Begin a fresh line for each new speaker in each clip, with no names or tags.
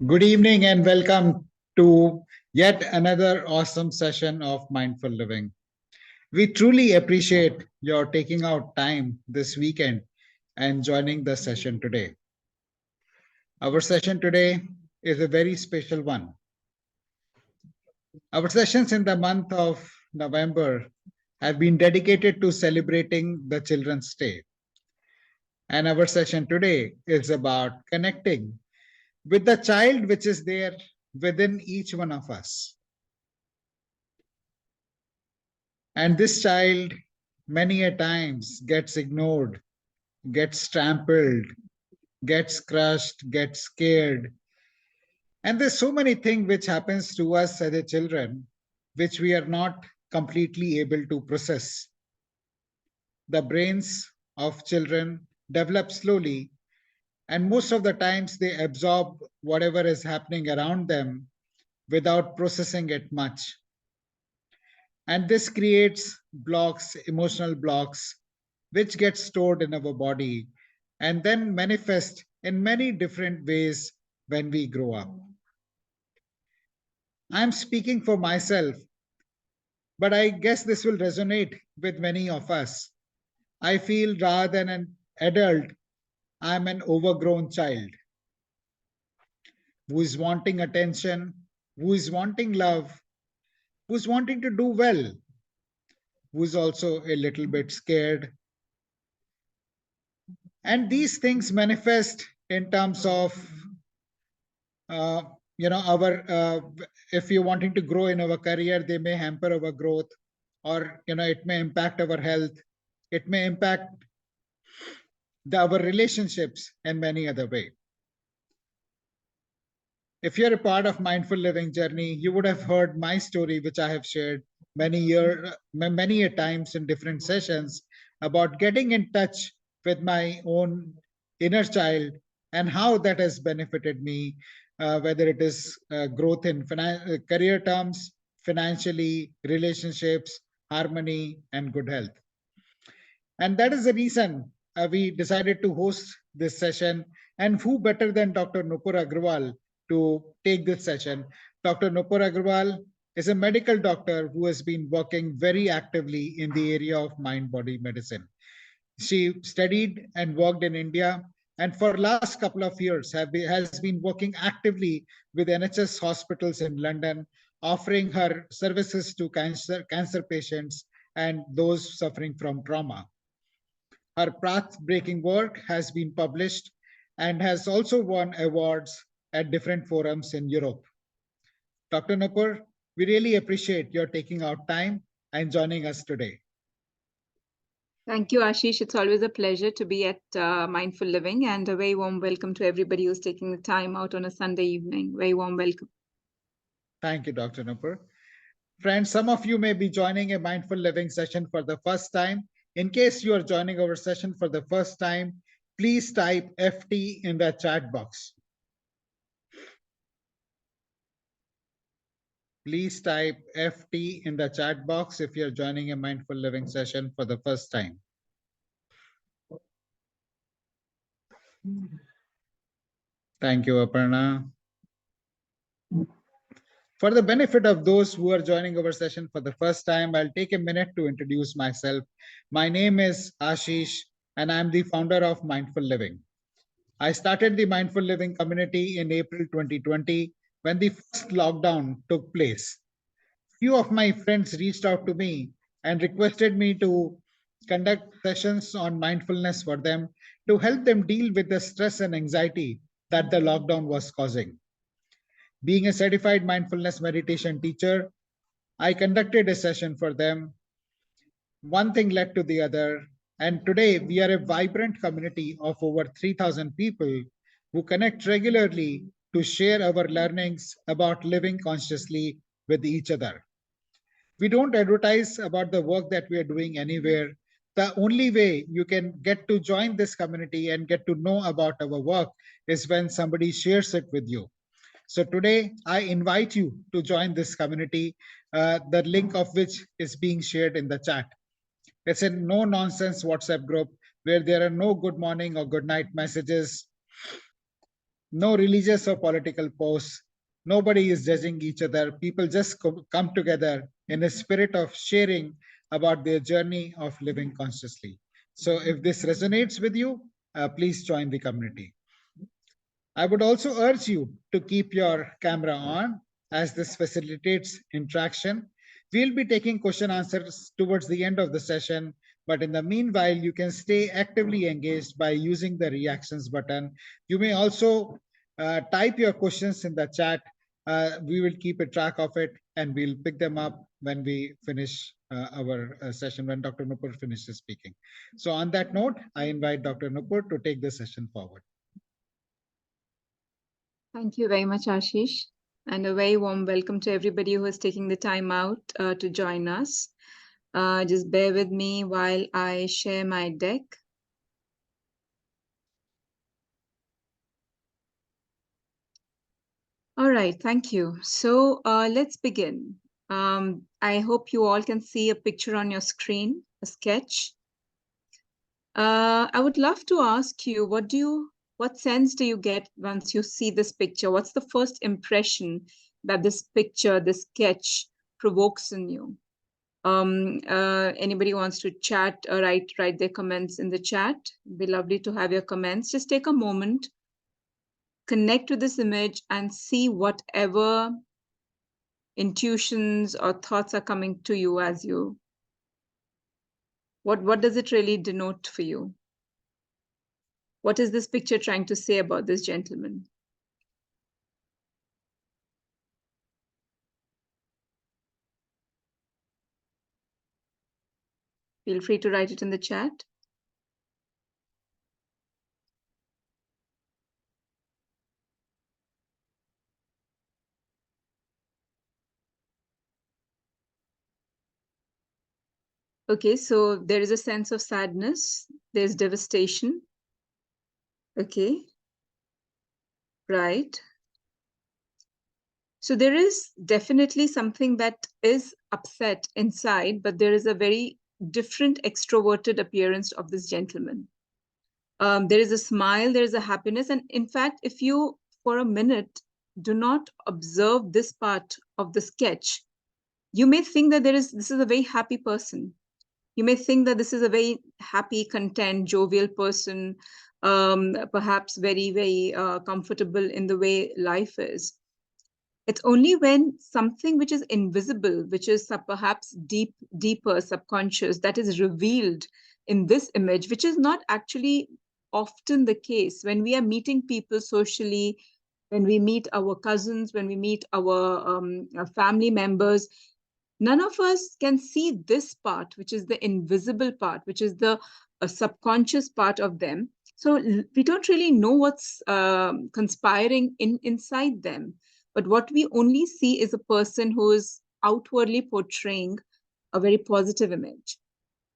Good evening and welcome to yet another awesome session of Mindful Living. We truly appreciate your taking out time this weekend and joining the session today. Our session today is a very special one. Our sessions in the month of November have been dedicated to celebrating the Children's Day. And our session today is about connecting with the child which is there within each one of us. And this child many a times gets ignored, gets trampled, gets crushed, gets scared. And there's so many things which happens to us as a children, which we are not completely able to process. The brains of children develop slowly, and most of the times they absorb whatever is happening around them without processing it much. And this creates blocks, emotional blocks, which get stored in our body and then manifest in many different ways when we grow up. I'm speaking for myself, but I guess this will resonate with many of us. I feel rather than an adult, I'm an overgrown child who is wanting attention, who is wanting love, who's wanting to do well, who's also a little bit scared. And these things manifest in terms of uh, our if you're wanting to grow in our career, they may hamper our growth, or it may impact our health, it may impact our relationships in many other way. If you're a part of mindful living journey, you would have heard my story, which I have shared many a times in different sessions, about getting in touch with my own inner child and how that has benefited me, whether it is growth in career terms, financially, relationships, harmony, and good health. And that is the reason we decided to host this session. And who better than Dr. Nupur Agarwal to take this session? Dr. Nupur Agarwal is a medical doctor who has been working very actively in the area of mind-body medicine. She studied and worked in India, and for last couple of years has been working actively with NHS hospitals in London, offering her services to cancer patients and those suffering from trauma. Her path-breaking work has been published and has also won awards at different forums in Europe. Dr. Nupur, we really appreciate your taking out time and joining us today.
Thank you, Ashish. It's always a pleasure to be at Mindful Living, and a very warm welcome to everybody who's taking the time out on a Sunday evening. Very warm welcome.
Thank you, Dr. Nupur. Friends, some of you may be joining a mindful living session for the first time. In case you are joining our session for the first time, please type FT in the chat box. Please type FT in the chat box if you're joining a mindful living session for the first time. Thank you, Aparna. For the benefit of those who are joining our session for the first time, I'll take a minute to introduce myself. My name is Ashish, and I'm the founder of Mindful Living. I started the Mindful Living community in April 2020 when the first lockdown took place. Few of my friends reached out to me and requested me to conduct sessions on mindfulness for them to help them deal with the stress and anxiety that the lockdown was causing. Being a certified mindfulness meditation teacher, I conducted a session for them. One thing led to the other, and today we are a vibrant community of over 3,000 people who connect regularly to share our learnings about living consciously with each other. We don't advertise about the work that we are doing anywhere. The only way you can get to join this community and get to know about our work is when somebody shares it with you. So today, I invite you to join this community, the link of which is being shared in the chat. It's a no-nonsense WhatsApp group where there are no good morning or good night messages. No religious or political posts. Nobody is judging each other. People just come together in a spirit of sharing about their journey of living consciously. So if this resonates with you, please join the community. I would also urge you to keep your camera on as this facilitates interaction. We'll be taking question answers towards the end of the session, but in the meanwhile, you can stay actively engaged by using the reactions button. You may also type your questions in the chat. We will keep a track of it and we'll pick them up when we finish our session, when Dr. Nupur finishes speaking. So on that note, I invite Dr. Nupur to take the session forward.
Thank you very much, Ashish. And a very warm welcome to everybody who is taking the time out to join us. Just bear with me while I share my deck. All right, thank you. So let's begin. I hope you all can see a picture on your screen, a sketch. I would love to ask you, what sense do you get once you see this picture? What's the first impression that this picture, this sketch provokes in you? Anybody wants to chat or write their comments in the chat? It'd be lovely to have your comments. Just take a moment, connect with this image and see whatever intuitions or thoughts are coming to you as you. What does it really denote for you? What is this picture trying to say about this gentleman? Feel free to write it in the chat. Okay, so there is a sense of sadness. There's devastation. Okay, right. So there is definitely something that is upset inside, but there is a very different extroverted appearance of this gentleman. There is a smile, there is a happiness. And in fact, if you, for a minute, do not observe this part of the sketch, you may think that this is a very happy person. You may think that this is a very happy, content, jovial person, perhaps very, very comfortable in the way life is. It's only when something which is invisible, which is perhaps deeper, subconscious, that is revealed in this image, which is not actually often the case when we are meeting people socially, when we meet our cousins, when we meet our family members. None of us can see this part, which is the invisible part, which is the subconscious part of them. So we don't really know what's conspiring inside them. But what we only see is a person who is outwardly portraying a very positive image.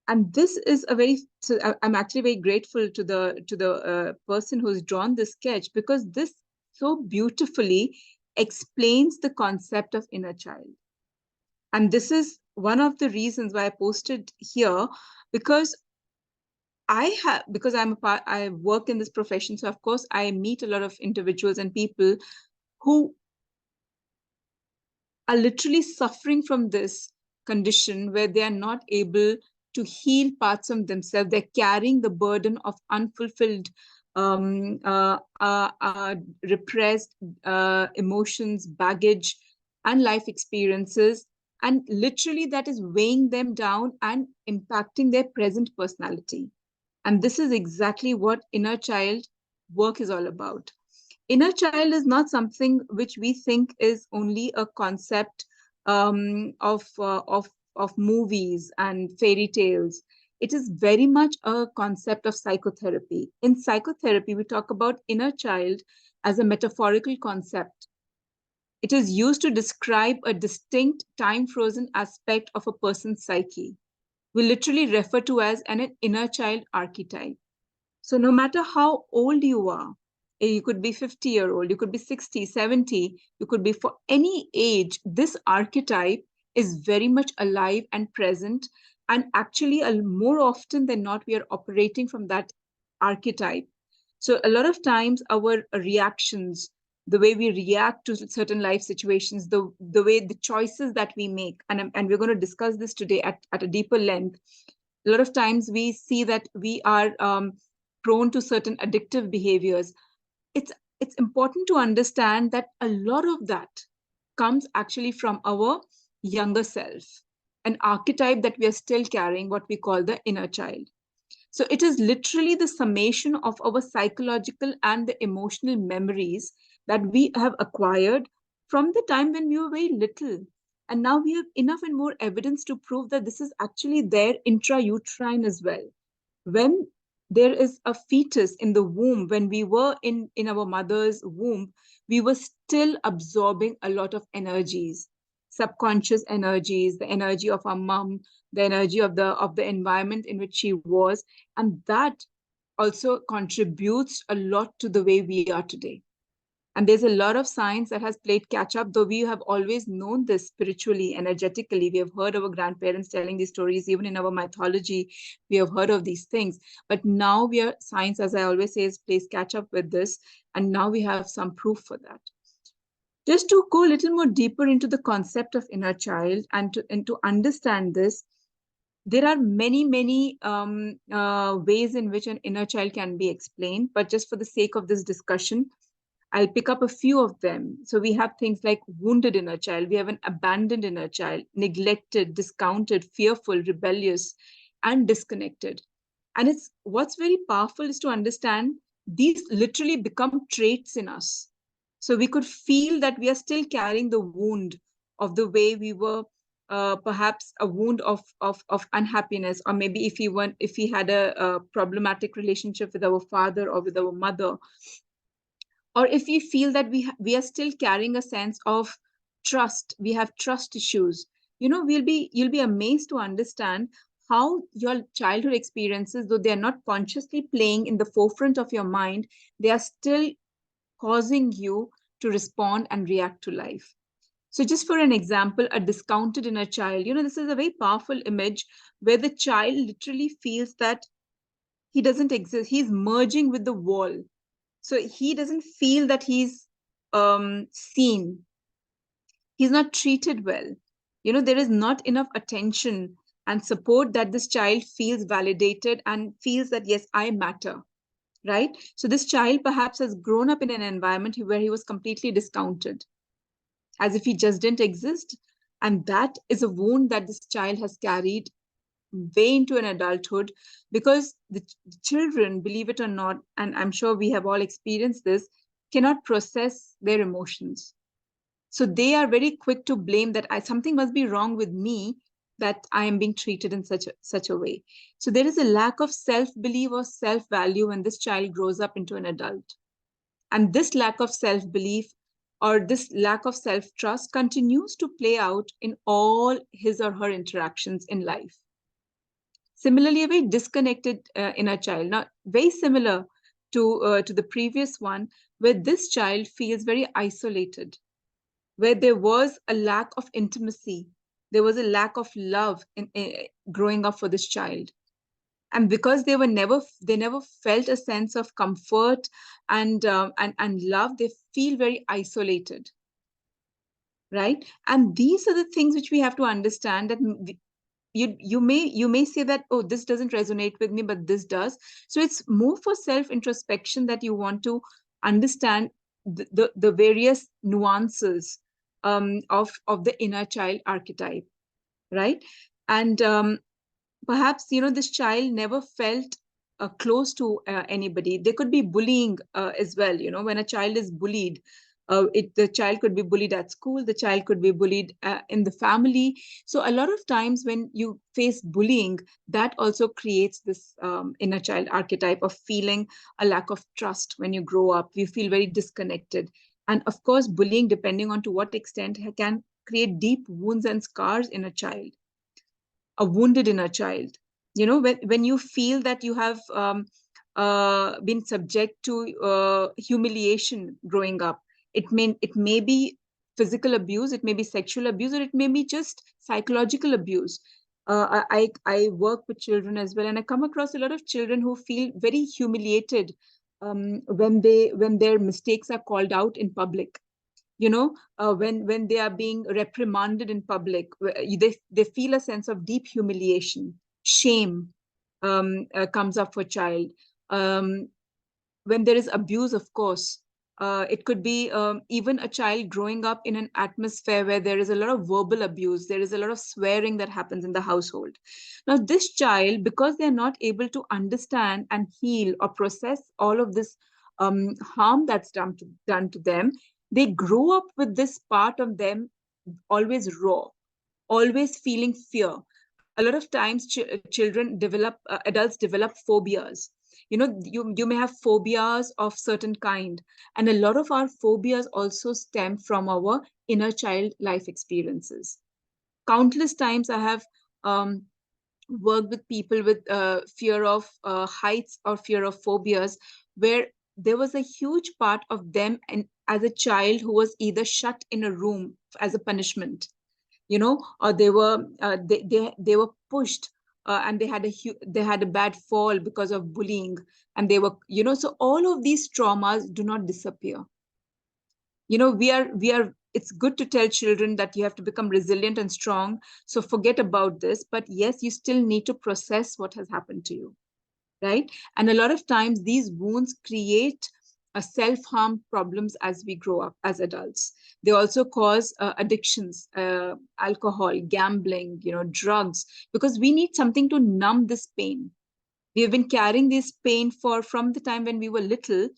And this is a very, so I'm actually very grateful to the person who's drawn this sketch, because this so beautifully explains the concept of inner child. And this is one of the reasons why I posted here, because I work in this profession. So of course I meet a lot of individuals and people who are literally suffering from this condition where they are not able to heal parts of themselves. They're carrying the burden of unfulfilled, repressed emotions, baggage, and life experiences. And literally that is weighing them down and impacting their present personality. And this is exactly what inner child work is all about. Inner child is not something which we think is only a concept of movies and fairy tales. It is very much a concept of psychotherapy. In psychotherapy, we talk about inner child as a metaphorical concept. It is used to describe a distinct time-frozen aspect of a person's psyche. We literally refer to as an inner child archetype. So no matter how old you are, you could be 50-year-old, you could be 60, 70, you could be for any age, this archetype is very much alive and present. And actually, more often than not, we are operating from that archetype. So a lot of times our reactions, the way we react to certain life situations, the way the choices that we make, and we're going to discuss this today at a deeper length. A lot of times we see that we are prone to certain addictive behaviors. It's important to understand that a lot of that comes actually from our younger self, an archetype that we are still carrying, what we call the inner child. So it is literally the summation of our psychological and the emotional memories that we have acquired from the time when we were very little. And now we have enough and more evidence to prove that this is actually there intrauterine as well. When there is a fetus in the womb, when we were in our mother's womb, we were still absorbing a lot of energies, subconscious energies, the energy of our mom, the energy of the environment in which she was, and that also contributes a lot to the way we are today. And there's a lot of science that has played catch up, though we have always known this spiritually, energetically. We have heard our grandparents telling these stories, even in our mythology, we have heard of these things. But now we are, science, as I always say, plays catch up with this. And now we have some proof for that. Just to go a little more deeper into the concept of inner child and to understand this, there are many ways in which an inner child can be explained. But just for the sake of this discussion, I'll pick up a few of them. So we have things like wounded inner child, we have an abandoned inner child, neglected, discounted, fearful, rebellious, and disconnected. And it's what's very powerful is to understand these literally become traits in us. So we could feel that we are still carrying the wound of the way we were, perhaps a wound of unhappiness, or maybe if we had a problematic relationship with our father or with our mother, or if we feel that we are still carrying a sense of trust, we have trust issues. You'll be amazed to understand how your childhood experiences, though they are not consciously playing in the forefront of your mind, they are still causing you to respond and react to life. So just for an example, a discounted inner child, this is a very powerful image where the child literally feels that he doesn't exist, he's merging with the wall. So he doesn't feel that he's seen, he's not treated well. There is not enough attention and support that this child feels validated and feels that, yes, I matter, right? So this child perhaps has grown up in an environment where he was completely discounted, as if he just didn't exist. And that is a wound that this child has carried way into an adulthood, because the children, believe it or not, and I'm sure we have all experienced this, cannot process their emotions. So they are very quick to blame that something must be wrong with me, that I am being treated in such a way. So there is a lack of self-belief or self-value when this child grows up into an adult. And this lack of self-belief or this lack of self-trust continues to play out in all his or her interactions in life. Similarly, a very disconnected inner child, now very similar to the previous one, where this child feels very isolated, where there was a lack of intimacy, there was a lack of love in growing up for this child. And because they never felt a sense of comfort and love, they feel very isolated, right? And these are the things which we have to understand, that you may say that, oh, this doesn't resonate with me, but this does. So it's more for self introspection, that you want to understand the various nuances of the inner child archetype, right? And perhaps this child never felt close to anybody. There could be bullying as well. When a child is bullied, the child could be bullied at school, the child could be bullied in the family. So a lot of times when you face bullying, that also creates this inner child archetype of feeling a lack of trust. When you grow up, you feel very disconnected. And of course, bullying, depending on to what extent, can create deep wounds and scars in a child, a wounded inner child. When you feel that you have been subject to humiliation growing up, it may be physical abuse, it may be sexual abuse, or it may be just psychological abuse. I work with children as well, and I come across a lot of children who feel very humiliated when their mistakes are called out in public, when they are being reprimanded in public, they feel a sense of deep humiliation, shame comes up for child. um, when there is abuse, of course, it could be even a child growing up in an atmosphere where there is a lot of verbal abuse, there is a lot of swearing that happens in the household. Now, this child, because they're not able to understand and heal or process all of this harm that's done to them, they grow up with this part of them always raw, always feeling fear. A lot of times children develop adults develop phobias. You may have phobias of certain kind, and a lot of our phobias also stem from our inner child life experiences. Countless times I have um, worked with people with fear of heights or fear of phobias, where there was a huge part of them and as a child who was either shut in a room as a punishment, or they were pushed, and they had a bad fall because of bullying, and they were, so all of these traumas do not disappear. We are It's good to tell children that you have to become resilient and strong, so forget about this, but yes, you still need to process what has happened to you, right? And a lot of times these wounds create a self-harm problems as we grow up as adults. They also cause addictions, alcohol, gambling, drugs, because we need something to numb this pain. We have been carrying this pain from the time when we were little,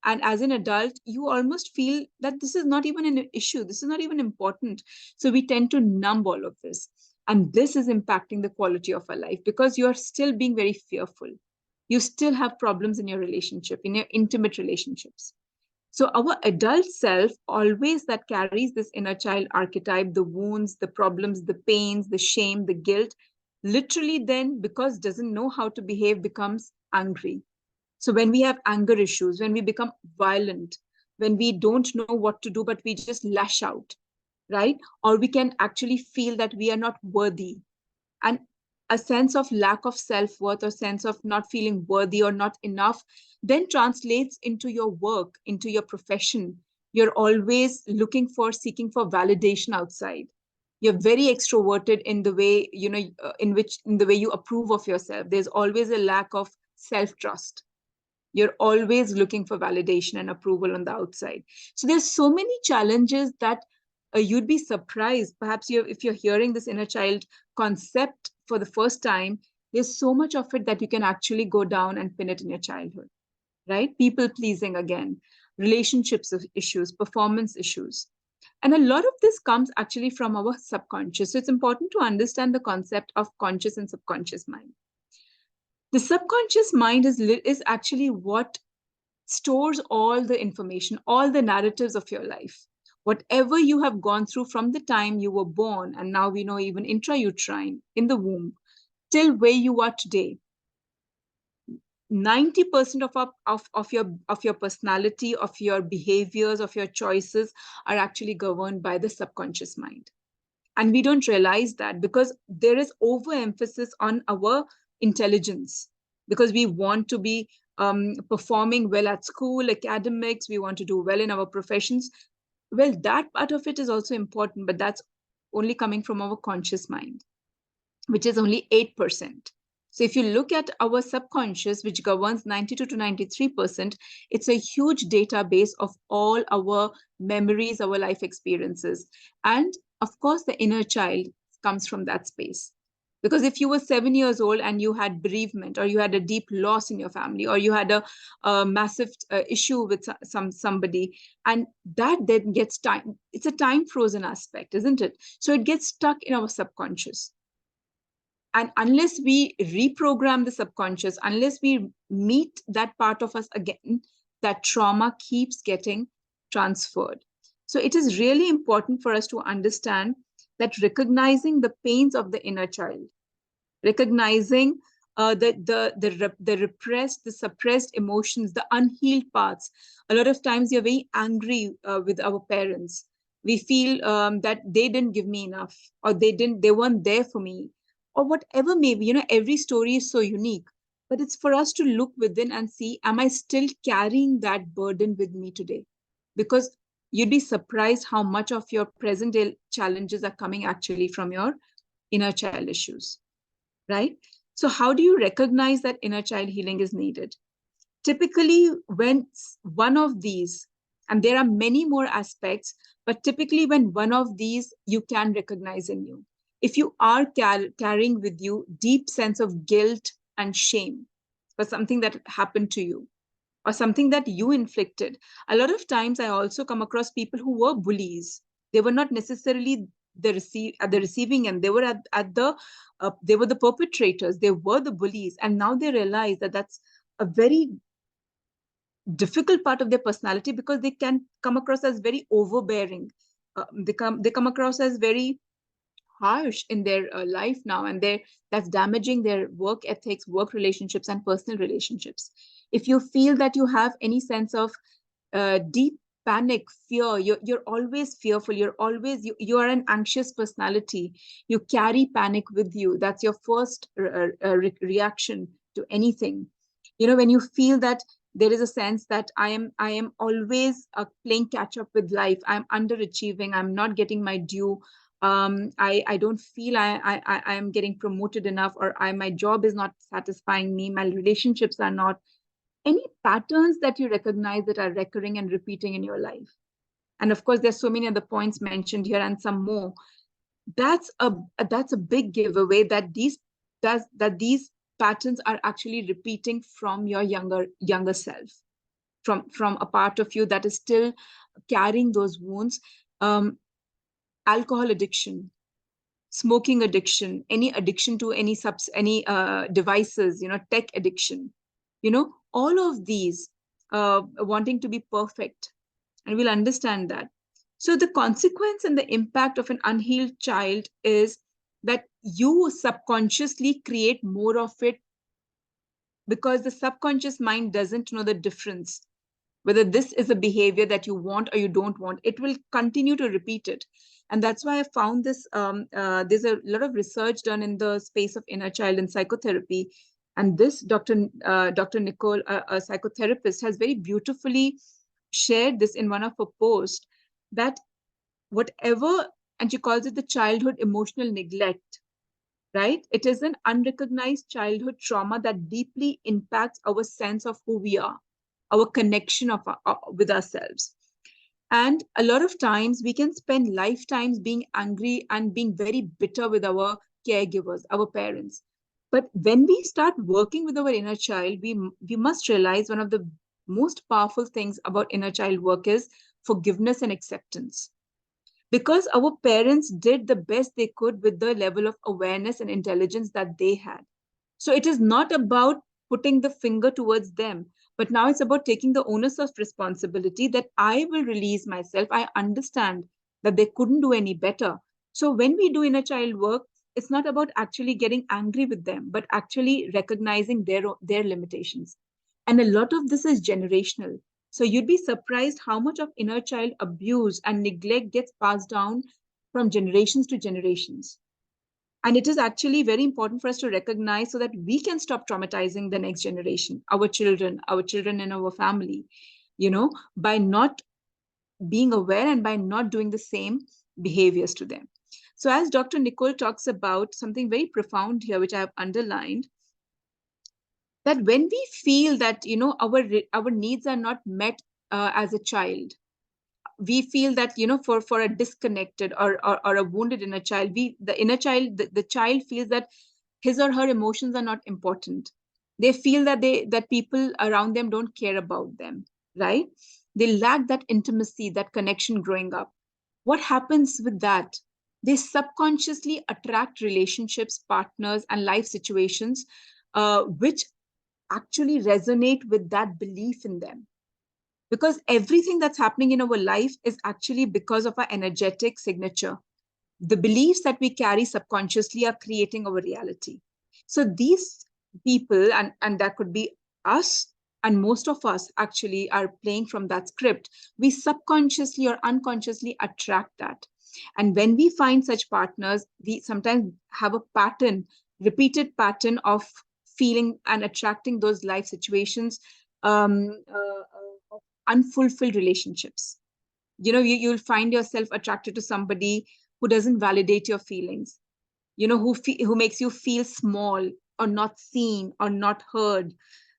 and as an adult you almost feel that this is not even an issue, this is not even important, so we tend to numb all of this, and this is impacting the quality of our life because you are still being very fearful. You still have problems in your relationship, in your intimate relationships. So our adult self, always that carries this inner child archetype, the wounds, the problems, the pains, the shame, the guilt, literally then, because doesn't know how to behave, becomes angry. So when we have anger issues, when we become violent, when we don't know what to do, but we just lash out, right? Or we can actually feel that we are not worthy. And a sense of lack of self-worth or sense of not feeling worthy or not enough then translates into your work, into your profession. You're always seeking for validation outside. You're very extroverted in the way, in the way you approve of yourself. There's always a lack of self-trust. You're always looking for validation and approval on the outside. So there's so many challenges that you'd be surprised. Perhaps if you're hearing this inner child concept for the first time, there's so much of it that you can actually go down and pin it in your childhood, right? People pleasing again, relationships issues, performance issues. And a lot of this comes actually from our subconscious. So it's important to understand the concept of conscious and subconscious mind. The subconscious mind is actually what stores all the information, all the narratives of your life. Whatever you have gone through from the time you were born, and now we know even intrauterine, in the womb, till where you are today, 90% of your personality, of your behaviors, of your choices are actually governed by the subconscious mind. And we don't realize that because there is overemphasis on our intelligence, because we want to be performing well at school, academics, we want to do well in our professions. Well, that part of it is also important, but that's only coming from our conscious mind, which is only 8%. So if you look at our subconscious, which governs 92 to 93%, it's a huge database of all our memories, our life experiences. And of course, the inner child comes from that space. Because if you were 7 years old and you had bereavement, or you had a deep loss in your family, or you had a massive issue with somebody, and that then gets time, it's a time frozen aspect, isn't it? So it gets stuck in our subconscious. And unless we reprogram the subconscious, unless we meet that part of us again, that trauma keeps getting transferred. So it is really important for us to understand that recognizing the pains of the inner child, recognizing the repressed, the suppressed emotions, the unhealed parts. A lot of times you're very angry with our parents. We feel that they didn't give me enough, or they weren't there for me, or whatever maybe. Every story is so unique, but it's for us to look within and see, am I still carrying that burden with me today? Because you'd be surprised how much of your present day challenges are coming actually from your inner child issues, right? So how do you recognize that inner child healing is needed? Typically, when one of these, and there are many more aspects, but typically when one of these you can recognize in you, if you are carrying with you deep sense of guilt and shame for something that happened to you or something that you inflicted. A lot of times I also come across people who were bullies. They were not necessarily at the receiving end. They were at the they were the perpetrators. They were the bullies, and now they realize that that's a very difficult part of their personality, because they can come across as very overbearing. They come across as very harsh in their life now, and that's damaging their work ethics, work relationships, and personal relationships. If you feel that you have any sense of deep panic, fear, you're always fearful, you are an anxious personality, you carry panic with you, that's your first reaction to anything. When you feel that there is a sense that I am always playing catch up with life, I'm underachieving, I'm not getting my due, I don't feel I am getting promoted enough, or my job is not satisfying me, my relationships are not, any patterns that you recognize that are recurring and repeating in your life. And of course there's so many other points mentioned here and some more. That's a big giveaway that these patterns are actually repeating from your younger self, from a part of you that is still carrying those wounds. Alcohol addiction, smoking addiction, any addiction to any devices, tech addiction, all of these, wanting to be perfect, and we'll understand that. So the consequence and the impact of an unhealed child is that you subconsciously create more of it, because the subconscious mind doesn't know the difference whether this is a behavior that you want or you don't want. It will continue to repeat it. And that's why I found this, there's a lot of research done in the space of inner child and psychotherapy. And this Dr. Nicole, a psychotherapist, has very beautifully shared this in one of her posts, that whatever, and she calls it the childhood emotional neglect, right? It is an unrecognized childhood trauma that deeply impacts our sense of who we are, our connection with ourselves. And a lot of times we can spend lifetimes being angry and being very bitter with our caregivers, our parents. But when we start working with our inner child, we must realize one of the most powerful things about inner child work is forgiveness and acceptance. Because our parents did the best they could with the level of awareness and intelligence that they had. So it is not about putting the finger towards them, but now it's about taking the onus of responsibility, that I will release myself. I understand that they couldn't do any better. So when we do inner child work, it's not about actually getting angry with them, but actually recognizing their limitations. And a lot of this is generational. So you'd be surprised how much of inner child abuse and neglect gets passed down from generations to generations. And it is actually very important for us to recognize, so that we can stop traumatizing the next generation, our children in our family, by not being aware and by not doing the same behaviors to them. So as Dr. Nicole talks about something very profound here, which I have underlined, that when we feel that our needs are not met as a child, we feel that for a disconnected or a wounded inner child, the inner child, the child feels that his or her emotions are not important. They feel that people around them don't care about them, right? They lack that intimacy, that connection growing up. What happens with that? They subconsciously attract relationships, partners, and life situations, which actually resonate with that belief in them, because everything that's happening in our life is actually because of our energetic signature. The beliefs that we carry subconsciously are creating our reality. So these people, and that could be us, and most of us actually are playing from that script. We subconsciously or unconsciously attract that. And when we find such partners, we sometimes have a pattern, repeated pattern of feeling and attracting those life situations, of unfulfilled relationships. You'll find yourself attracted to somebody who doesn't validate your feelings, who makes you feel small or not seen or not heard.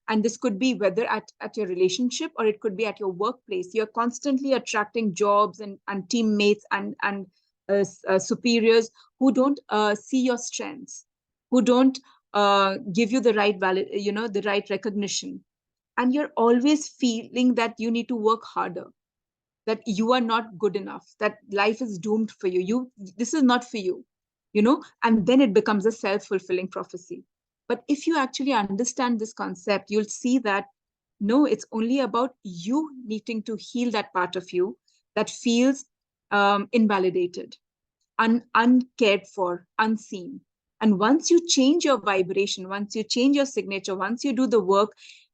And this could be whether at your relationship, or it could be at your workplace. You're constantly attracting jobs and teammates and superiors who don't see your strengths, who don't give you the right the right recognition. And you're always feeling that you need to work harder, that you are not good enough, that life is doomed for you, this is not for you, and then it becomes a self-fulfilling prophecy. But if you actually understand this concept, you'll see that no, it's only about you needing to heal that part of you that feels invalidated, uncared for, unseen. And once you change your vibration, once you change your signature, once you do the work,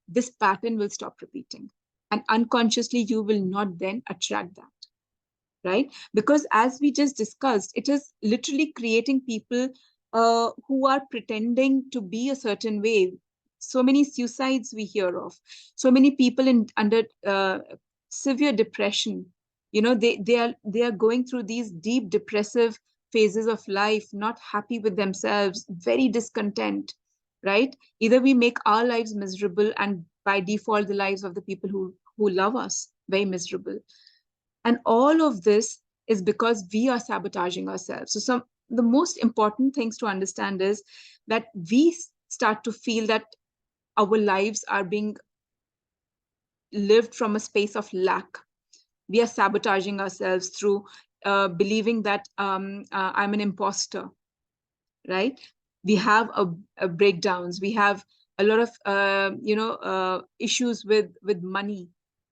this pattern will stop repeating. And unconsciously, you will not then attract that, right? Because as we just discussed, it is literally creating people who are pretending to be a certain way. So many suicides we hear of, so many people in under severe depression. They are going through these deep depressive phases of life, not happy with themselves, very discontent, right? Either we make our lives miserable, and by default the lives of the people who love us very miserable. And all of this is because we are sabotaging ourselves. So the most important things to understand is that we start to feel that our lives are being lived from a space of lack. We are sabotaging ourselves through believing that I'm an imposter, right? We have a breakdowns. We have a lot of issues with money.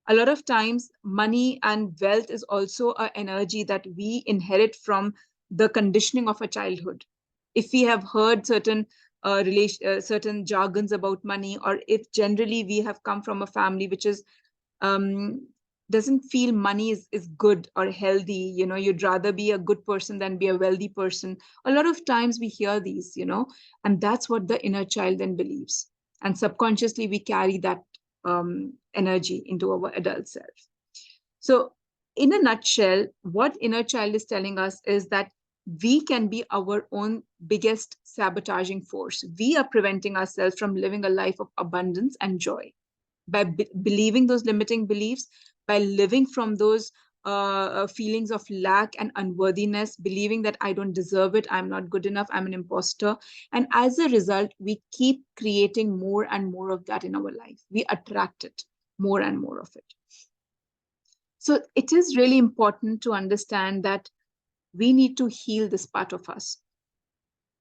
A lot of times money and wealth is also an energy that we inherit from the conditioning of a childhood. If we have heard certain jargons about money, or if generally we have come from a family which is um, doesn't feel money is good or healthy, you'd rather be a good person than be a wealthy person. A lot of times we hear these, and that's what the inner child then believes. And subconsciously we carry that energy into our adult self. So in a nutshell, what inner child is telling us is that we can be our own biggest sabotaging force. We are preventing ourselves from living a life of abundance and joy by believing those limiting beliefs, by living from those feelings of lack and unworthiness, believing that I don't deserve it, I'm not good enough, I'm an imposter. And as a result, we keep creating more and more of that in our life. We attract it, more and more of it. So it is really important to understand that we need to heal this part of us.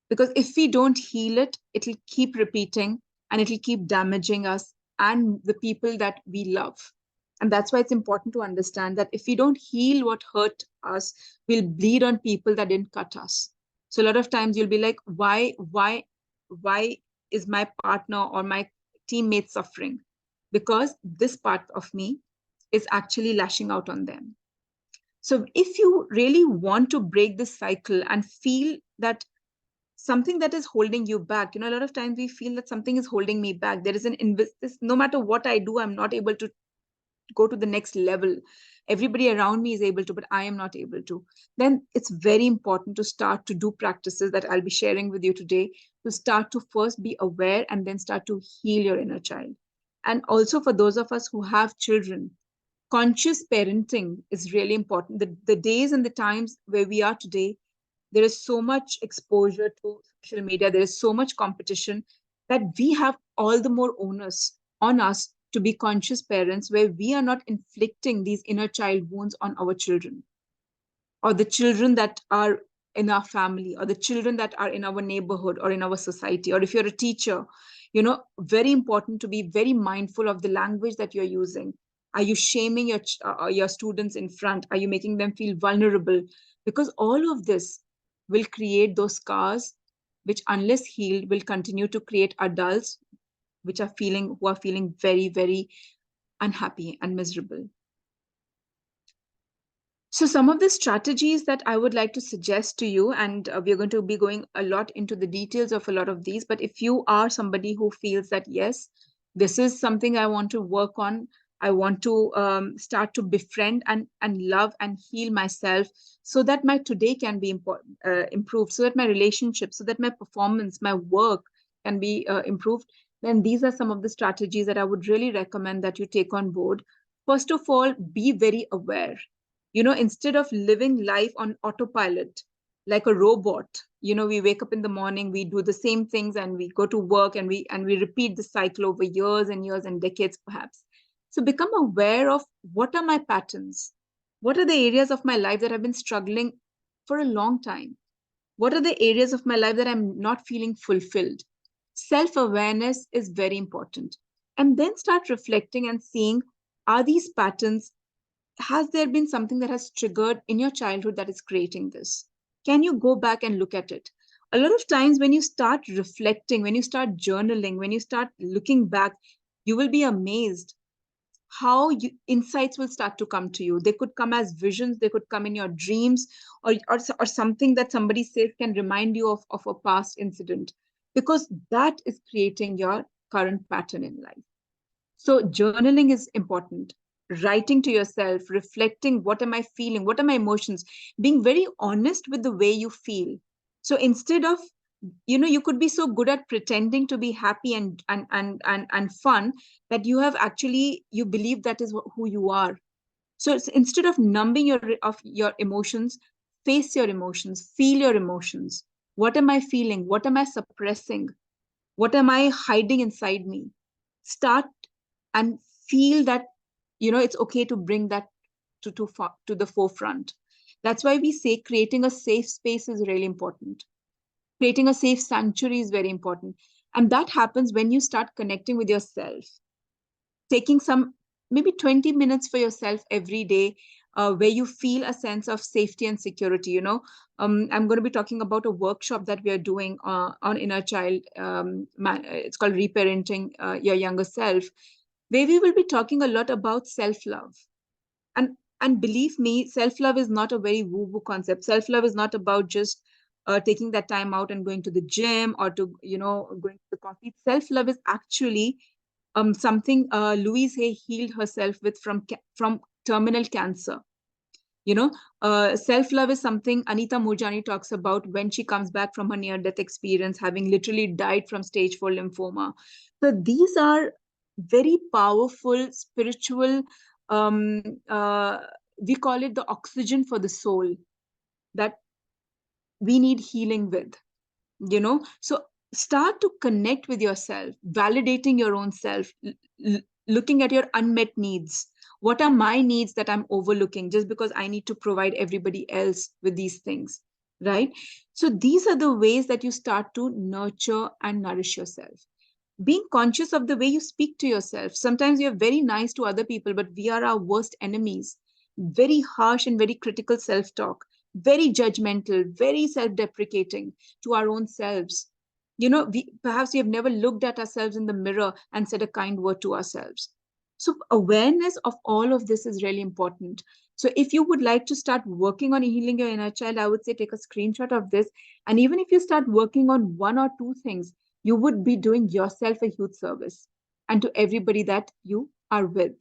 Because if we don't heal it, it'll keep repeating, and it'll keep damaging us and the people that we love. And that's why it's important to understand that if we don't heal what hurt us, we'll bleed on people that didn't cut us. So a lot of times you'll be like, why is my partner or my teammate suffering? Because this part of me is actually lashing out on them. So if you really want to break this cycle and feel that something that is holding you back, a lot of times we feel that something is holding me back. There is no matter what I do, I'm not able to go to the next level. Everybody around me is able to, but I am not able to. Then it's very important to start to do practices that I'll be sharing with you today, to start to first be aware and then start to heal your inner child. And also for those of us who have children, conscious parenting is really important. The days and the times where we are today, there is so much exposure to social media, there is so much competition, that we have all the more onus on us to be conscious parents, where we are not inflicting these inner child wounds on our children, or the children that are in our family, or the children that are in our neighborhood or in our society. Or if you're a teacher, very important to be very mindful of the language that you're using. Are you shaming your students in front? Are you making them feel vulnerable? Because all of this will create those scars, which unless healed will continue to create adults who are feeling very, very unhappy and miserable. So, some of the strategies that I would like to suggest to you, and we're going to be going a lot into the details of a lot of these, but if you are somebody who feels that, yes, this is something I want to work on, I want to start to befriend and love and heal myself so that my today can be improved, so that my relationship, so that my performance, my work can be improved, then these are some of the strategies that I would really recommend that you take on board. First of all, be very aware. Instead of living life on autopilot like a robot, we wake up in the morning, we do the same things, and we go to work, and we repeat the cycle over years and years and decades perhaps. So become aware of, what are my patterns, what are the areas of my life that I've been struggling for a long time, what are the areas of my life that I'm not feeling fulfilled. Self awareness is very important. And then start reflecting and seeing, are these patterns, has there been something that has triggered in your childhood that is creating this? Can you go back and look at it? A lot of times, when you start reflecting, when you start journaling, when you start looking back, you will be amazed how insights will start to come to you. They could come as visions, they could come in your dreams, or something that somebody says can remind you of a past incident, because that is creating your current pattern in life. So, journaling is important. Writing to yourself, reflecting, what am I feeling? What are my emotions? Being very honest with the way you feel. So, instead of, you could be so good at pretending to be happy and fun that you have actually, you believe that is who you are. So, instead of numbing your emotions, face your emotions, feel your emotions. What am I feeling? What am I suppressing? What am I hiding inside me? Start and feel that, it's okay to bring that to the forefront. That's why we say creating a safe space is really important. Creating a safe sanctuary is very important. And that happens when you start connecting with yourself, taking some, maybe 20 minutes for yourself every day, where you feel a sense of safety and security. I'm going to be talking about a workshop that we are doing on inner child. It's called Reparenting Your Younger Self, where we will be talking a lot about self love. And believe me, self love is not a very woo woo concept. Self love is not about just taking that time out and going to the gym, or to, going to the coffee. Self love is actually something Louise Hay healed herself with from terminal cancer. Self love is something Anita Murjani talks about when she comes back from her near death experience, having literally died from stage 4 lymphoma. So these are very powerful spiritual, um, uh, we call it the oxygen for the soul, that we need healing with. So start to connect with yourself, validating your own self, looking at your unmet needs. What are my needs that I'm overlooking just because I need to provide everybody else with these things, right? So these are the ways that you start to nurture and nourish yourself. Being conscious of the way you speak to yourself. Sometimes you're very nice to other people, but we are our worst enemies. Very harsh and very critical self talk, very judgmental, very self deprecating to our own selves. Perhaps we have never looked at ourselves in the mirror and said a kind word to ourselves. So, awareness of all of this is really important. So, if you would like to start working on healing your inner child, I would say take a screenshot of this. And even if you start working on one or two things, you would be doing yourself a huge service and to everybody that you are with.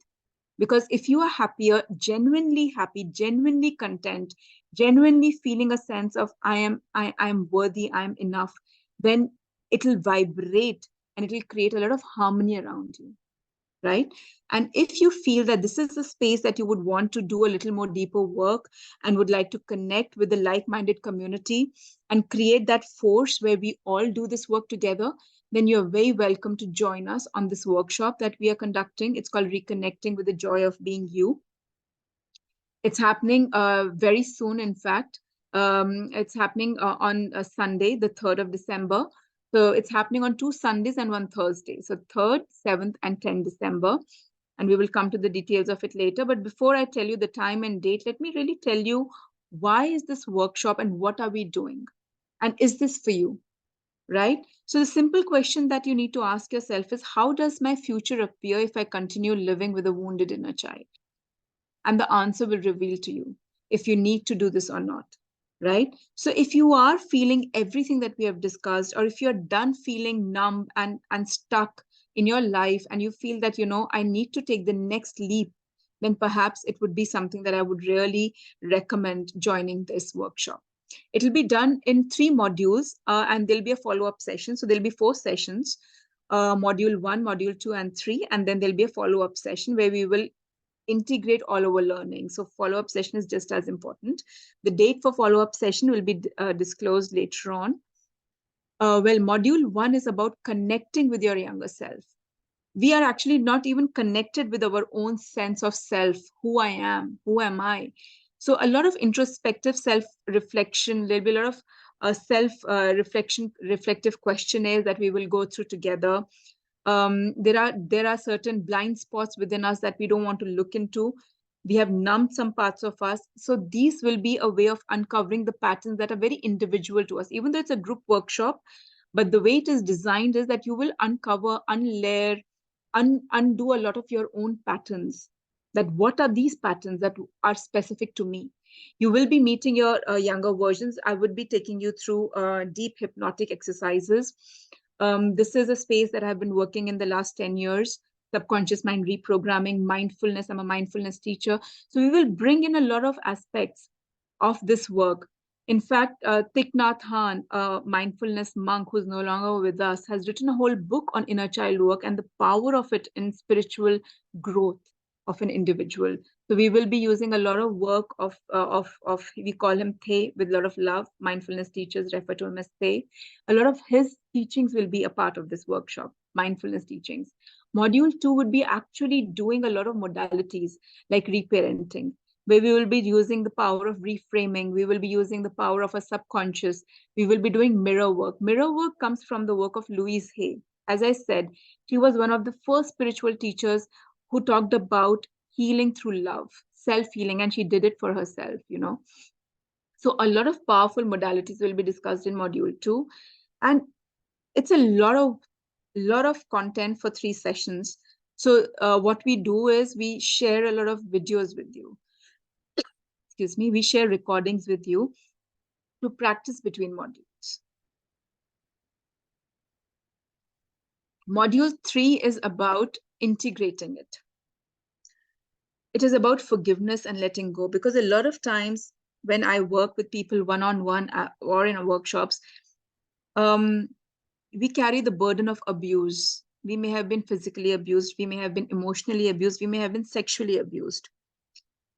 Because if you are happier, genuinely happy, genuinely content, genuinely feeling a sense of I am worthy, I am enough, then it'll vibrate and it'll create a lot of harmony around you, right? And if you feel that this is a space that you would want to do a little more deeper work and would like to connect with the like-minded community and create that force where we all do this work together, then you're very welcome to join us on this workshop that we are conducting. It's called Reconnecting with the Joy of Being You. It's happening very soon, in fact. It's happening on Sunday, the 3rd of December. So it's happening on 2 Sundays and 1 Thursday. So 3rd, 7th, and 10th December. And we will come to the details of it later. But before I tell you the time and date, let me really tell you, why is this workshop and what are we doing? And is this for you? Right? So the simple question that you need to ask yourself is, how does my future appear if I continue living with a wounded inner child? And the answer will reveal to you. if you need to do this or not, right? So if you are feeling everything that we have discussed, or if you're done feeling numb and stuck in your life, and you feel that, I need to take the next leap, then perhaps it would be something that I would really recommend joining this workshop. It'll be done in 3 modules, and there'll be a follow-up session. So there'll be 4 sessions, module 1, module 2, and 3, and then there'll be a follow-up session where we will integrate all our learning. So follow-up session is just as important. The date for follow-up session will be disclosed later on. Well, module 1 is about connecting with your younger self. We are actually not even connected with our own sense of self, who I am, who am I. So a lot of introspective self-reflection, there'll be a lot of reflective questionnaires that we will go through together. There are certain blind spots within us that we don't want to look into. We have numbed some parts of us. So these will be a way of uncovering the patterns that are very individual to us, even though it's a group workshop. But the way it is designed is that you will uncover, unlayer, undo a lot of your own patterns. That what are these patterns that are specific to me? You will be meeting your younger versions. I would be taking you through deep hypnotic exercises. This is a space that I've been working in the last 10 years. Subconscious mind reprogramming, mindfulness. I'm a mindfulness teacher. So we will bring in a lot of aspects of this work. In fact, Thich Nhat Hanh, a mindfulness monk who's no longer with us, has written a whole book on inner child work and the power of it in spiritual growth of an individual. So we will be using a lot of work of we call him Thay with a lot of love. Mindfulness teachers refer to him as Thay. A lot of his teachings will be a part of this workshop, mindfulness teachings. Module 2 would be actually doing a lot of modalities like reparenting, where we will be using the power of reframing. We will be using the power of a subconscious. We will be doing mirror work. Mirror work comes from the work of Louise Hay. As I said, she was one of the first spiritual teachers who talked about healing through love, self-healing, and she did it for herself, So a lot of powerful modalities will be discussed in module 2. And it's a lot of content for 3 sessions. So what we do is we share a lot of videos with you. Excuse me, we share recordings with you to practice between modules. Module 3 is about integrating it. It is about forgiveness and letting go, because a lot of times when I work with people one-on-one or in workshops, we carry the burden of abuse. We may have been physically abused. We may have been emotionally abused. We may have been sexually abused.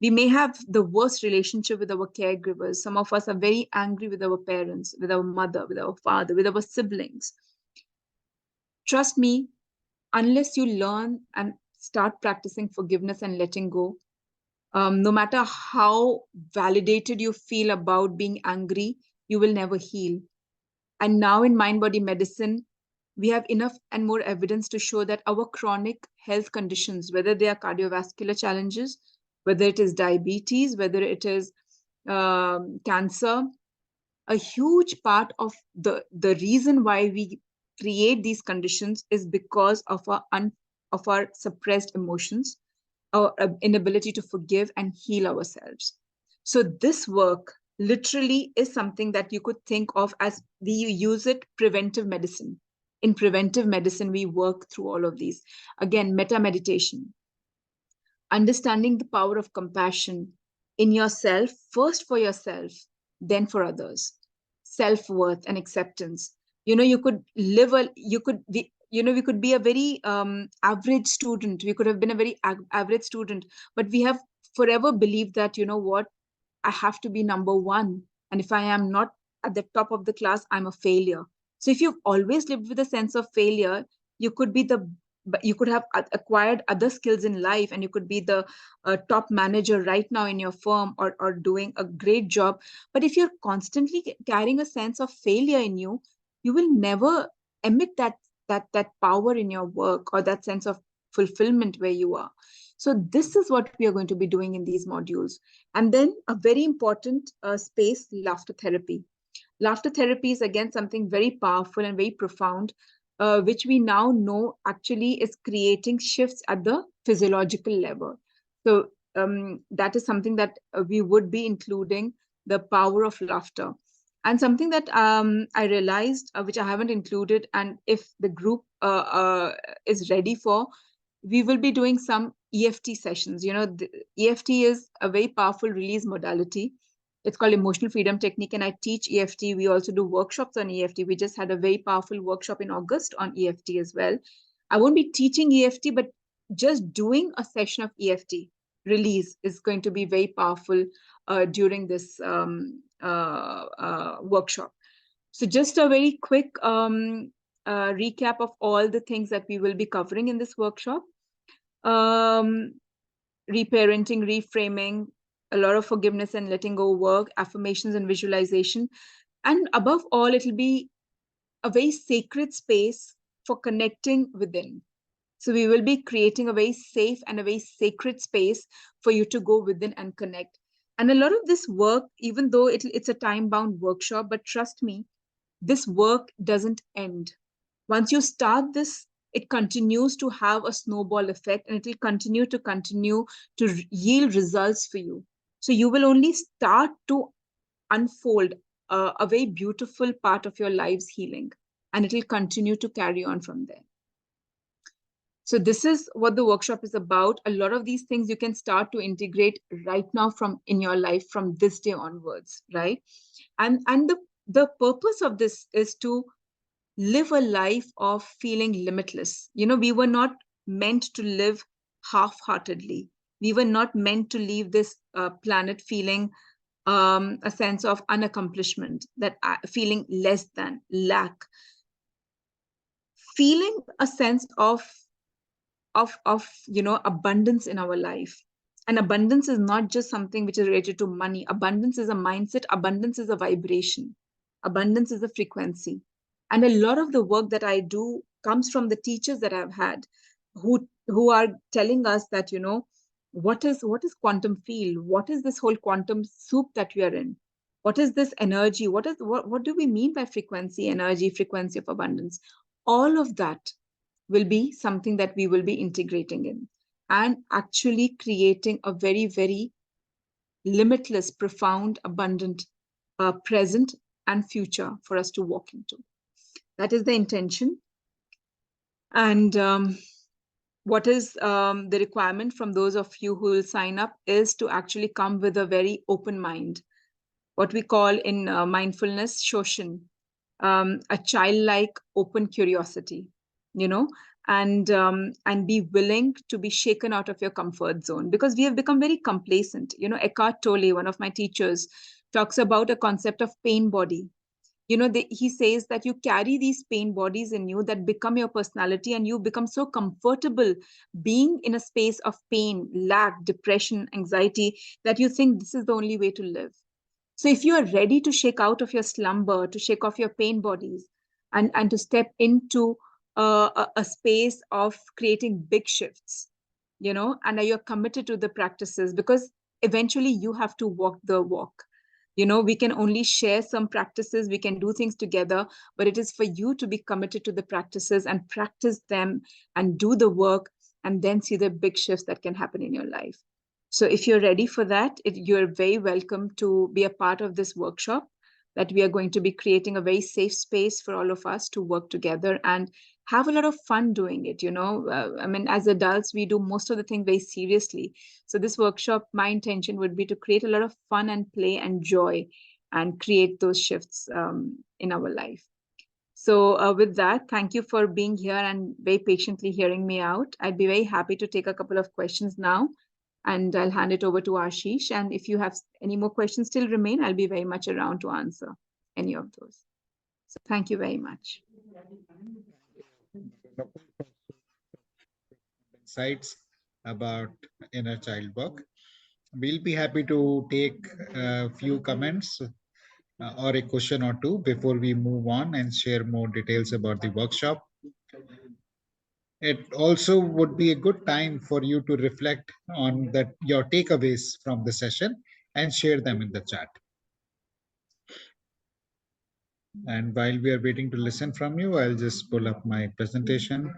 We may have the worst relationship with our caregivers. Some of us are very angry with our parents, with our mother, with our father, with our siblings. Trust me, unless you learn and start practicing forgiveness and letting go, no matter how validated you feel about being angry, you will never heal. And now in mind-body medicine, we have enough and more evidence to show that our chronic health conditions, whether they are cardiovascular challenges, whether it is diabetes, whether it is cancer, a huge part of the reason why we create these conditions is because of our suppressed emotions, our inability to forgive and heal ourselves. So this work literally is something that you could think of as we use it preventive medicine. In preventive medicine, we work through all of these. Again, meta meditation, understanding the power of compassion in yourself, first for yourself, then for others, self-worth and acceptance. You could live you could be, we could be a very average student. We could have been a very average student, but we have forever believed that, what, I have to be number one. And if I am not at the top of the class, I'm a failure. So if you've always lived with a sense of failure, you could be you could have acquired other skills in life, and you could be the top manager right now in your firm, or doing a great job. But if you're constantly carrying a sense of failure in you, you will never emit that power in your work, or that sense of fulfillment where you are. So this is what we are going to be doing in these modules. And then a very important space, laughter therapy. Laughter therapy is again something very powerful and very profound, which we now know actually is creating shifts at the physiological level. So that is something that we would be including the power of laughter. And something that I realized, which I haven't included, and if the group is ready for, we will be doing some EFT sessions. You know, the EFT is a very powerful release modality. It's called Emotional Freedom Technique, and I teach EFT. We also do workshops on EFT. We just had a very powerful workshop in August on EFT as well. I won't be teaching EFT, but just doing a session of EFT release is going to be very powerful during this workshop. So just a very quick recap of all the things that we will be covering in this workshop. Reparenting, reframing, a lot of forgiveness and letting go work, affirmations and visualization. And above all, it'll be a very sacred space for connecting within. So we will be creating a very safe and a very sacred space for you to go within and connect. And a lot of this work, even though it's a time-bound workshop, but trust me, this work doesn't end. Once you start this, it continues to have a snowball effect, and it will continue to yield results for you. So you will only start to unfold a very beautiful part of your life's healing, and it will continue to carry on from there. So this is what the workshop is about. A lot of these things you can start to integrate right now from in your life from this day onwards, right? And the purpose of this is to live a life of feeling limitless. You know, we were not meant to live half-heartedly. We were not meant to leave this planet feeling a sense of unaccomplishment, that feeling less than, lack, feeling a sense of abundance in our life. And abundance is not just something which is related to money. Abundance is a mindset. Abundance is a vibration. Abundance is a frequency. And a lot of the work that I do comes from the teachers that I've had, who are telling us that, you know, what is quantum field? What is this whole quantum soup that we are in? What is this energy? What do we mean by frequency, energy, frequency of abundance? All of that will be something that we will be integrating in and actually creating a very, very limitless, profound, abundant present and future for us to walk into. That is the intention. And what is the requirement from those of you who will sign up is to actually come with a very open mind, what we call in mindfulness, shoshin, a childlike open curiosity, you know, and be willing to be shaken out of your comfort zone, because we have become very complacent. You know, Eckhart Tolle, one of my teachers, talks about a concept of pain body. You know, he says that you carry these pain bodies in you that become your personality, and you become so comfortable being in a space of pain, lack, depression, anxiety, that you think this is the only way to live. So if you are ready to shake out of your slumber, to shake off your pain bodies, and to step into a space of creating big shifts, you know, and you're committed to the practices, because eventually you have to walk the walk. You know, we can only share some practices, we can do things together, but it is for you to be committed to the practices and practice them and do the work, and then see the big shifts that can happen in your life. So if you're ready for that, you're very welcome to be a part of this workshop, that we are going to be creating a very safe space for all of us to work together and have a lot of fun doing it. You know, I mean, as adults, we do most of the thing very seriously. So this workshop, my intention would be to create a lot of fun and play and joy and create those shifts in our life. So with that, thank you for being here and very patiently hearing me out. I'd be very happy to take a couple of questions now, and I'll hand it over to Ashish. And if you have any more questions still remain, I'll be very much around to answer any of those. So thank you very much.
Insights about inner child work. We'll be happy to take a few comments or a question or two before we move on and share more details about the workshop. It also would be a good time for you to reflect on that your takeaways from the session and share them in the chat. And while we are waiting to listen from you, I'll just pull up my presentation.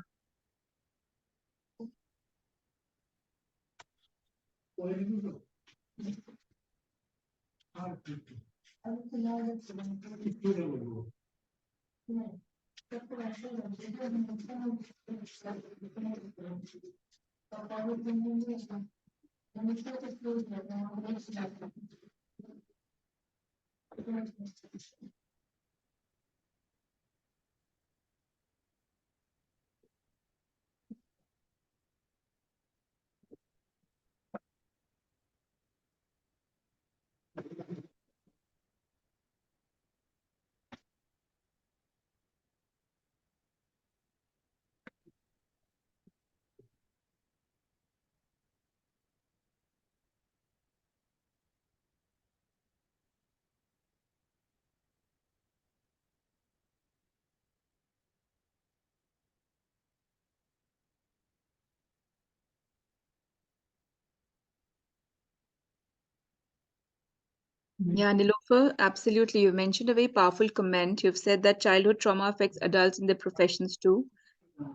Yeah, Nilofer, absolutely. You mentioned a very powerful comment. You've said that childhood trauma affects adults in their professions too.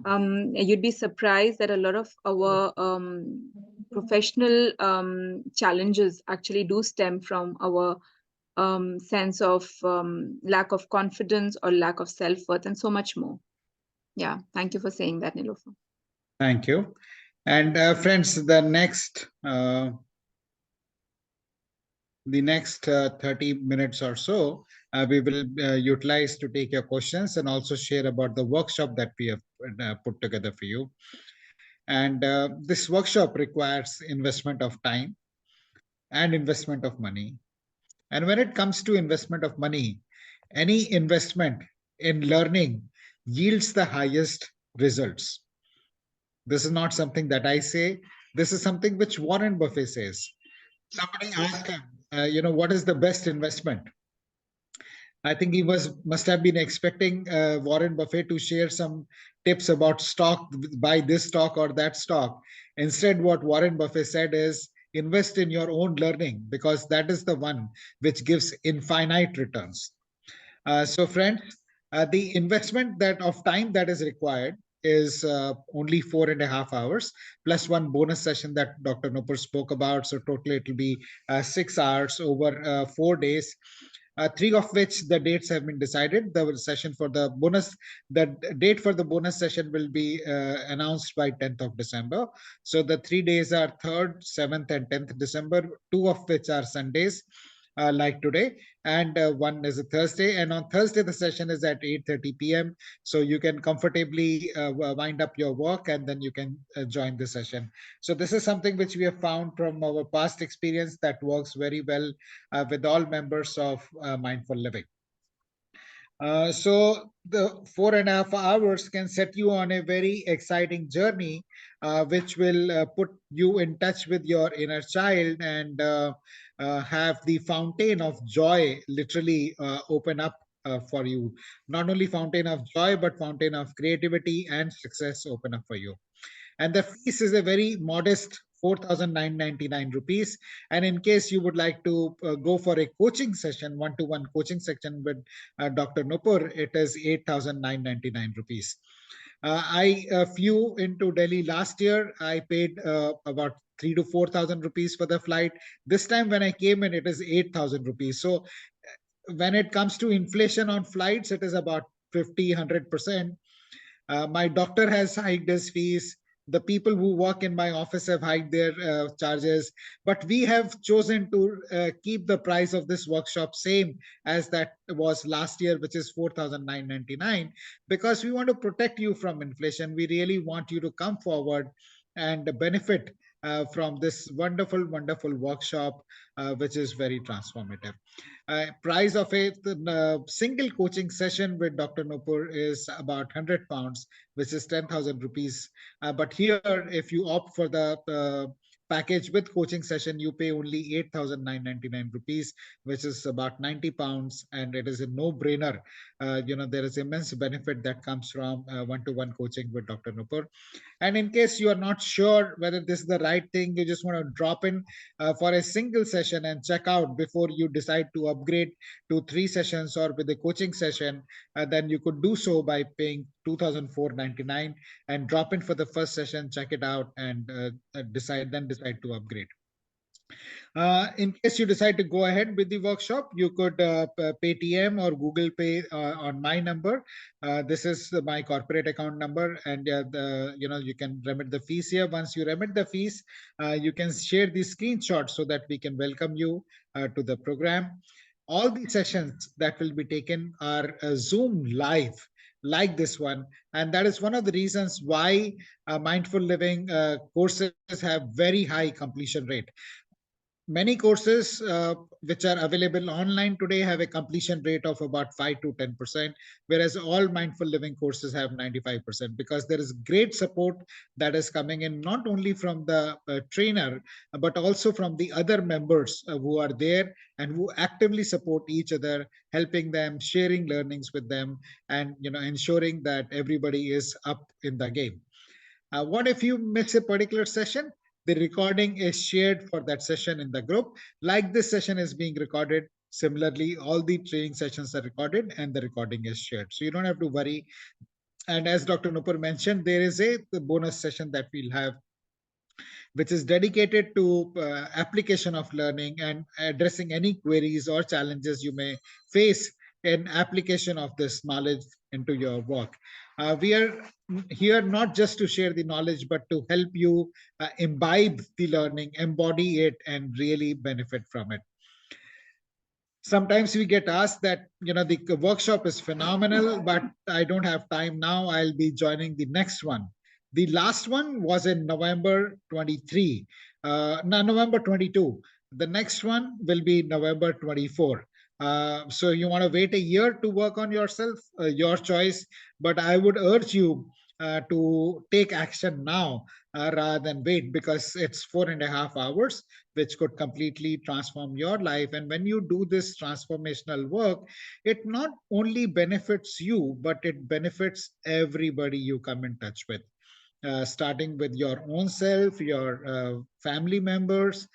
You'd be surprised that a lot of our professional challenges actually do stem from our sense of lack of confidence or lack of self-worth and so much more. Yeah, thank you for saying that, Nilofer.
Thank you. And friends, the next 30 minutes or so, we will utilize to take your questions and also share about the workshop that we have put together for you. And this workshop requires investment of time and investment of money. And when it comes to investment of money, any investment in learning yields the highest results. This is not something that I say. This is something which Warren Buffett says. Somebody asked him, what is the best investment? I think he must have been expecting Warren Buffett to share some tips about stock, buy this stock or that stock. Instead, what Warren Buffett said is invest in your own learning because that is the one which gives infinite returns. So, friends, the investment that of time that is required is only 4.5 hours plus one bonus session that Dr. Nupur spoke about. So, totally it will be 6 hours over 4 days. Three of which the dates have been decided. The session for the bonus, the date for the bonus session will be announced by 10th of December. So the 3 days are 3rd, 7th, and 10th December, two of which are Sundays, like today, and one is a Thursday. And on Thursday, the session is at 8:30 p.m. So you can comfortably wind up your work and then you can join the session. So this is something which we have found from our past experience that works very well with all members of Mindful Living. So the 4.5 hours can set you on a very exciting journey, which will put you in touch with your inner child and have the fountain of joy literally open up for you. Not only fountain of joy, but fountain of creativity and success open up for you. And the fees is a very modest 4,999 rupees. And in case you would like to go for a coaching session, one-to-one coaching session with Dr. Nupur, it is 8,999 rupees. I flew into Delhi last year. I paid about 3 to 4,000 rupees for the flight. This time when I came in, it is 8,000 rupees. So when it comes to inflation on flights, it is about 50, 100%. My doctor has hiked his fees. The people who work in my office have hiked their charges, but we have chosen to keep the price of this workshop same as that was last year, which is 4,999, because we want to protect you from inflation. We really want you to come forward and benefit from this wonderful, wonderful workshop, which is very transformative. Price of a single coaching session with Dr. Nupur is about £100, which is 10,000 rupees. But here, if you opt for the package with coaching session, you pay only 8,999 rupees, which is about £90, and it is a no-brainer. There is immense benefit that comes from one-to-one coaching with Dr. Nupur. And in case you are not sure whether this is the right thing, you just want to drop in for a single session and check out before you decide to upgrade to 3 sessions or with a coaching session, then you could do so by paying 2,499 and drop in for the first session, check it out, and decide to upgrade. In case you decide to go ahead with the workshop, you could Paytm or Google Pay on my number. This is my corporate account number, and you can remit the fees here. Once you remit the fees, you can share the screenshot so that we can welcome you to the program. All the sessions that will be taken are Zoom live, like this one, and that is one of the reasons why mindful living courses have very high completion rate. Many courses which are available online today have a completion rate of about 5 to 10%, whereas all mindful living courses have 95%, because there is great support that is coming in not only from the trainer, but also from the other members who are there and who actively support each other, helping them, sharing learnings with them, and ensuring that everybody is up in the game. What if you miss a particular session? The recording is shared for that session in the group. Like this session is being recorded, similarly, all the training sessions are recorded and the recording is shared. So you don't have to worry. And as Dr. Nupur mentioned, there is a bonus session that we'll have, which is dedicated to application of learning and addressing any queries or challenges you may face in application of this knowledge into your work. We are here not just to share the knowledge, but to help you imbibe the learning, embody it, and really benefit from it. Sometimes we get asked that the workshop is phenomenal, but I don't have time now, I'll be joining the next one. The last one was in November 23, no, November 22. The next one will be November 24. So you want to wait a year to work on yourself, your choice, but I would urge you to take action now rather than wait, because it's 4.5 hours which could completely transform your life. And when you do this transformational work, it not only benefits you, but it benefits everybody you come in touch with. Starting with your own self, your family members,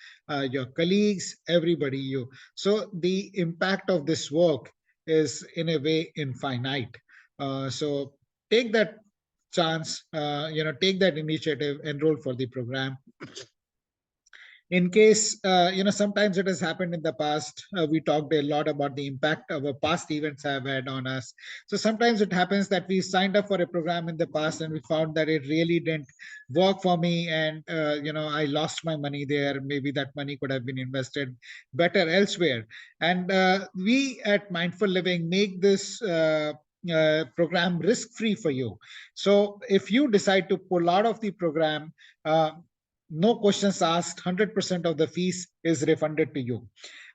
your colleagues, everybody you. So the impact of this work is in a way infinite. So take that chance, take that initiative, enroll for the program. In case sometimes it has happened in the past, we talked a lot about the impact our past events have had on us. So sometimes it happens that we signed up for a program in the past and we found that it really didn't work for me, and I lost my money there. Maybe that money could have been invested better elsewhere. And we at Mindful Living make this program risk free for you. So if you decide to pull out of the program, no questions asked, 100% of the fees is refunded to you.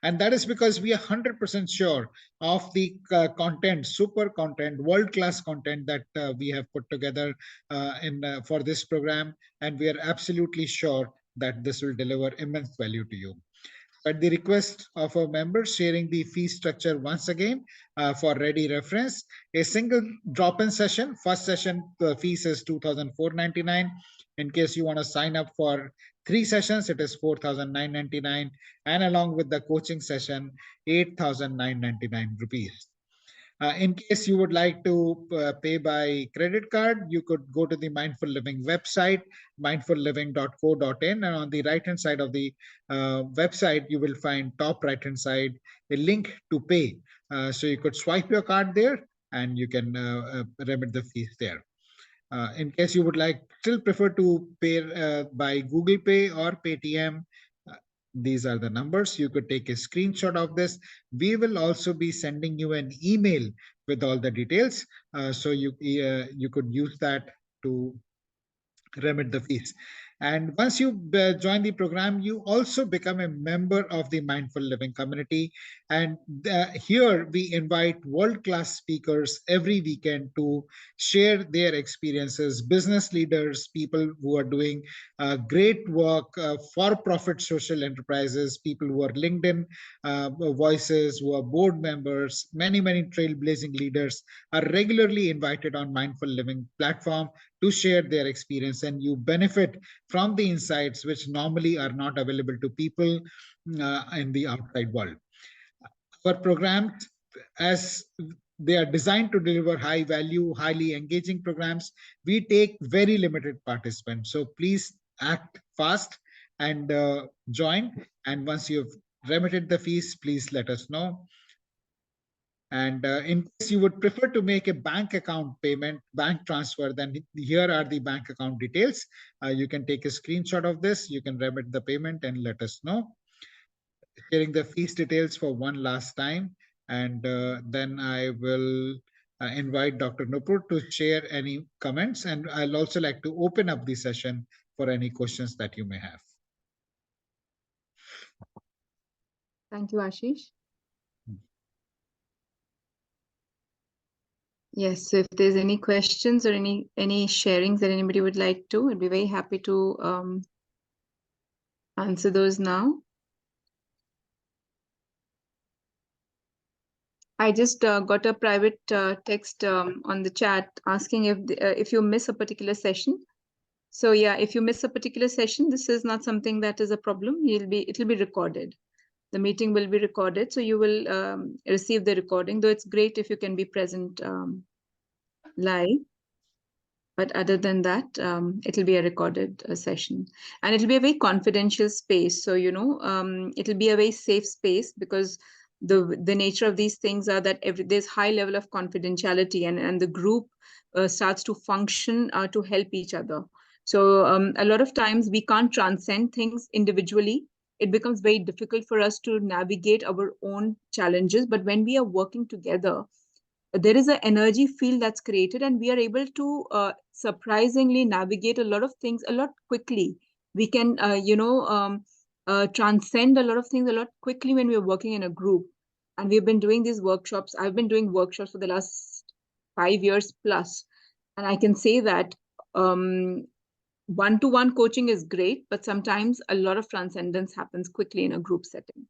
And that is because we are 100% sure of the content, super content, world-class content that we have put together for this program. And we are absolutely sure that this will deliver immense value to you. At the request of our members, sharing the fee structure once again for ready reference. A single drop-in session, first session, the fees is 2,499. In case you want to sign up for 3 sessions, it is 4,999. And along with the coaching session, 8,999 rupees. In case you would like to pay by credit card, you could go to the Mindful Living website, mindfulliving.co.in, and on the right-hand side of the website, you will find top right-hand side a link to pay. So you could swipe your card there, and you can remit the fees there. In case you would still prefer to pay by Google Pay or Paytm, uh, these are the numbers. You could take a screenshot of this. We will also be sending you an email with all the details. So you could use that to remit the fees. And once you join the program, you also become a member of the Mindful Living community. And here we invite world-class speakers every weekend to share their experiences, business leaders, people who are doing great work, for-profit social enterprises, people who are LinkedIn voices, who are board members, many trailblazing leaders are regularly invited on Mindful Living platform to share their experience, and you benefit from the insights which normally are not available to people in the outside world. Our programs, as they are designed to deliver high value, highly engaging programs, we take very limited participants. So please act fast and join. And once you've remitted the fees, please let us know. And in case you would prefer to make a bank account payment, bank transfer, then here are the bank account details. You can take a screenshot of this. You can remit the payment and let us know. Sharing the fees details for one last time. And then I will invite Dr. Nupur to share any comments. And I'll also like to open up the session for any questions that you may have.
Thank you, Ashish. Yes, so if there's any questions or any sharings that anybody would like to, I'd be very happy to answer those now. I just got a private text on the chat asking if you miss a particular session. So yeah, if you miss a particular session, this is not something that is a problem. It'll be recorded. The meeting will be recorded, so you will receive the recording. Though it's great if you can be present live. But other than that, it'll be a recorded session, and it'll be a very confidential space. So it'll be a very safe space, because the nature of these things are that there's high level of confidentiality, and the group starts to function to help each other. So a lot of times we can't transcend things individually. It becomes very difficult for us to navigate our own challenges. But when we are working together, there is an energy field that's created, and we are able to surprisingly navigate a lot of things a lot quickly. We can transcend a lot of things a lot quickly when we're working in a group. And we've been doing these workshops. I've been doing workshops for the last 5 years plus, and I can say that one-to-one coaching is great, but sometimes a lot of transcendence happens quickly in a group setting.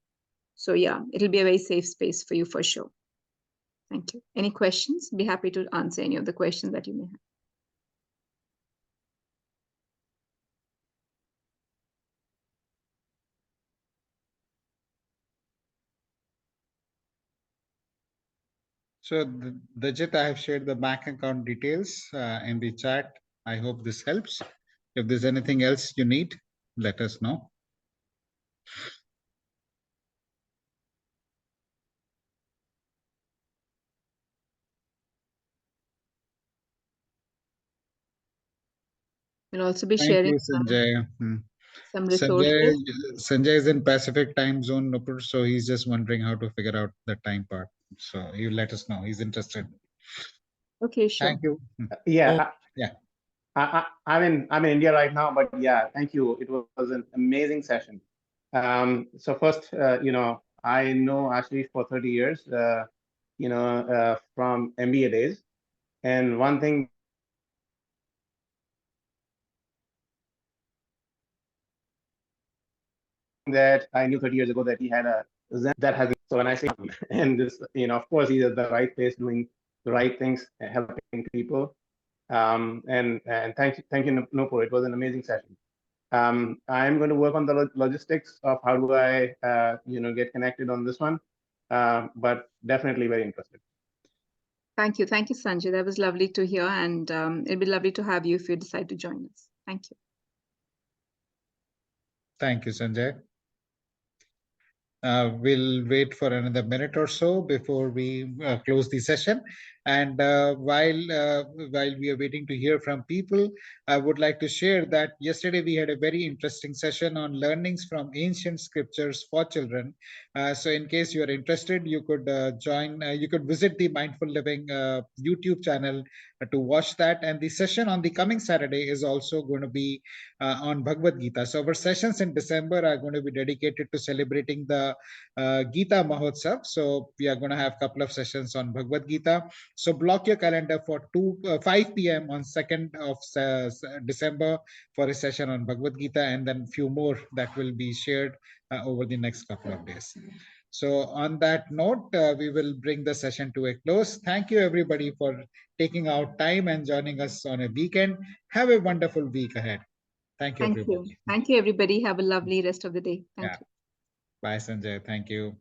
So yeah, it'll be a very safe space for you for sure. Thank you. Any questions? Be happy to answer any of the questions that you may have.
So, Dajit, I have shared the bank account details in the chat. I hope this helps. If there's anything else you need, let us know.
We'll also be
Thank
sharing
you, Sanjay.
some resources.
Sanjay is in Pacific time zone, Nupur, so he's just wondering how to figure out the time part. So you let us know. He's interested.
Okay, sure.
Thank you.
Yeah.
Yeah.
I'm in India right now, but yeah, thank you. It was an amazing session. So first, I know Ashley for 30 years, from MBA days. And one thing that I knew 30 years ago, that he had a Zen that has, so when I say, and this, of course, he's at the right place doing the right things, helping people. And thank you, Nupur. It was an amazing session. I'm going to work on the logistics of how do I, get connected on this one, but definitely very interested.
Thank you, Sanjay. That was lovely to hear, and it'd be lovely to have you if you decide to join us. Thank you.
Thank you, Sanjay. We'll wait for another minute or so before we close the session. And while we are waiting to hear from people, I would like to share that yesterday we had a very interesting session on learnings from ancient scriptures for children. So in case you are interested, you could join, you could visit the Mindful Living YouTube channel to watch that. And the session on the coming Saturday is also going to be on Bhagavad Gita. So our sessions in December are going to be dedicated to celebrating the Gita Mahotsav. So we are going to have a couple of sessions on Bhagavad Gita. So block your calendar for 5 p.m. on 2nd of December for a session on Bhagavad Gita, and then few more that will be shared over the next couple of days. So on that note, we will bring the session to a close. Thank you everybody for taking out time and joining us on a weekend. Have a wonderful week ahead. Thank you, everybody.
Thank you, everybody. Have a lovely rest of the day. Thank you.
Bye, Sanjay. Thank you.